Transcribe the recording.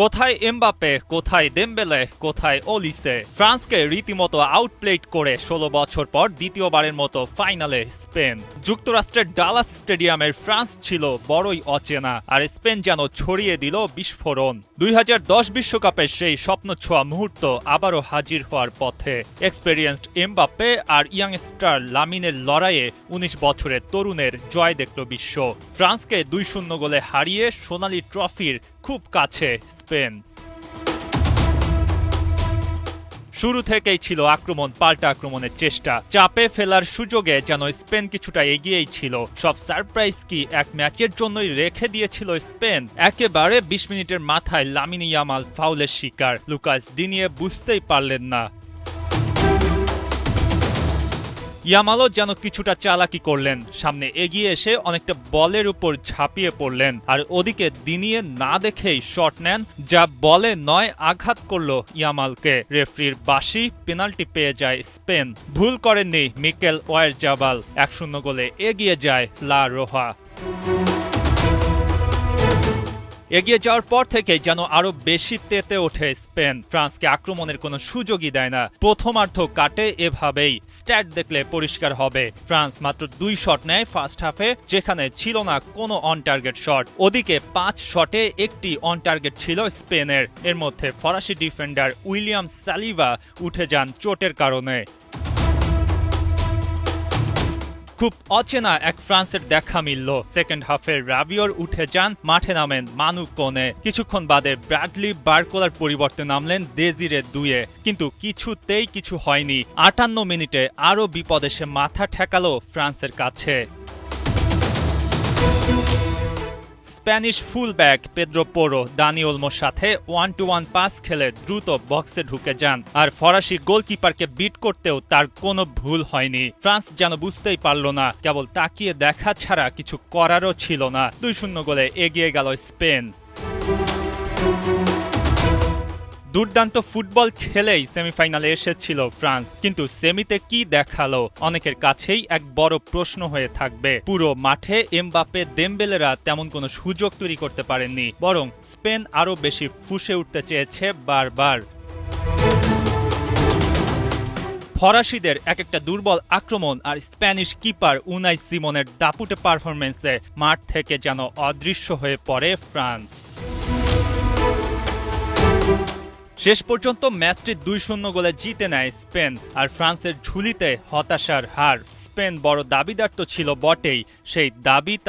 কোথায় এমবাপ্পে, কোথায় দেমবেলে, কোথায় ওলিসে। ফ্রান্সকে রীতিমতো আউটপ্লেড করে ১৬ বছর পর দ্বিতীয়বারের মতো ফাইনালে স্পেন। যুক্তরাষ্ট্রের ডালাস স্টেডিয়ামের ফ্রান্স ছিল বড়ই অচেনা, আর স্পেন যেন ছড়িয়ে দিল বিস্ফোরণ। ২০১০ বিশ্বকাপের সেই স্বপ্নছোঁয়া মুহূর্ত আবারও হাজির হওয়ার পথে। এক্সপেরিয়েন্সড এমবাপ্পে আর ইয়াংস্টার লামিনের লড়াইয়ে ১৯ বছরের তরুণের জয় দেখল বিশ্ব। ফ্রান্সকে ২-০ গোলে হারিয়ে সোনালি ট্রফির খুব কাছে স্পেন। শুরু থেকেই ছিল আক্রমণ পাল্টা আক্রমণের চেষ্টা। চাপে ফেলার সুযোগে যেন স্পেন কিছুটা এগিয়েই ছিল। সব সারপ্রাইজ কি এক ম্যাচের জন্যই রেখে দিয়েছিল স্পেন? একেবারে ২০ মিনিটের মাথায় লামিনে ইয়ামাল ফাউলের শিকার। লুকাস দিনিয়ে বুঝতেই পারলেন না। ইয়ামালও যেন কিছুটা চালাকি করলেন, সামনে এগিয়ে এসে অনেকটা বলের উপর ঝাঁপিয়ে পড়লেন, আর ওদিকে দিনিয়ে না দেখেই শট নেন, যা বলে নয় আঘাত করল ইয়ামালকে। রেফরির বাঁশি, পেনাল্টি পেয়ে যায় স্পেন। ভুল করেননি মিকেল ওয়ারজাবাল। ১-০ গোলে এগিয়ে যায় লা রোহা। এগিয়ে যাওয়ার পর থেকে যেন আরো বেশি তেতে ওঠে স্পেন। ফ্রান্সকে আক্রমণের কোনো সুযোগই দেয় না। প্রথমার্ধ কাটে এভাবেই। স্ট্যাট দেখলে পরিষ্কার হবে। ফ্রান্স মাত্র ২ শট নেয় ফার্স্ট হাফে, যেখানে ছিল না কোনো অন টার্গেট শট। ওদিকে ৫ শটে একটি অন টার্গেট ছিল স্পেনের। এর মধ্যে ফরাসি ডিফেন্ডার উইলিয়াম সালিবা উঠে যান চোটের কারণে। খুব অচেনা এক ফ্রান্সের দেখা মিলল। সেকেন্ড হাফে রাবিওর উঠে যান, মাঠে নামেন মানু কোনে। কিছুক্ষণ বাদে ব্র্যাডলি বারকোলার পরিবর্তে নামলেন দেজিরে দুয়ে। কিন্তু কিছুতেই কিছু হয়নি। ৫৮ মিনিটে আরও বিপদ এসে মাথা ঠেকালো ফ্রান্সের কাছে। স্প্যানিশ ফুলব্যাক পেদ্রো পোরো দানি ওলমোর সাথে 1-to-1 পাস খেলে দ্রুত বক্সে ঢুকে যান, আর ফরাসি গোলকিপারকে বিট করতেও তার কোনো ভুল হয়নি। ফ্রান্স যেন বুঝতেই পারল না, কেবল তাকিয়ে দেখা ছাড়া কিছু করারও ছিল না। ২-০ গোলে এগিয়ে গেল স্পেন। দুর্দান্ত ফুটবল খেলেই সেমিফাইনালে এসেছিল ফ্রান্স, কিন্তু সেমিতে কি দেখালো অনেকের কাছেই এক বড় প্রশ্ন হয়ে থাকবে। পুরো মাঠে এমবাপ্পে দেমবেলেরা তেমন কোনো সুযোগ তৈরি করতে পারেননি, বরং স্পেন আরো বেশি ফুঁসে উঠতে চেয়েছে বারবার। ফরাসিদের এক একটা দুর্বল আক্রমণ আর স্প্যানিশ কিপার উনাই সিমনের দাপুটে পারফরমেন্সে মাঠ থেকে যেন অদৃশ্য হয়ে পড়ে ফ্রান্স। শেষ পর্যন্ত ম্যাচটি ২-০ গোলে জিতে নেয় স্পেন, আর ফ্রান্সের ঝুলিতে হতাশার হার। স্পেন বড় দাবিদার তো ছিল বটেই, সেই দাবি তারা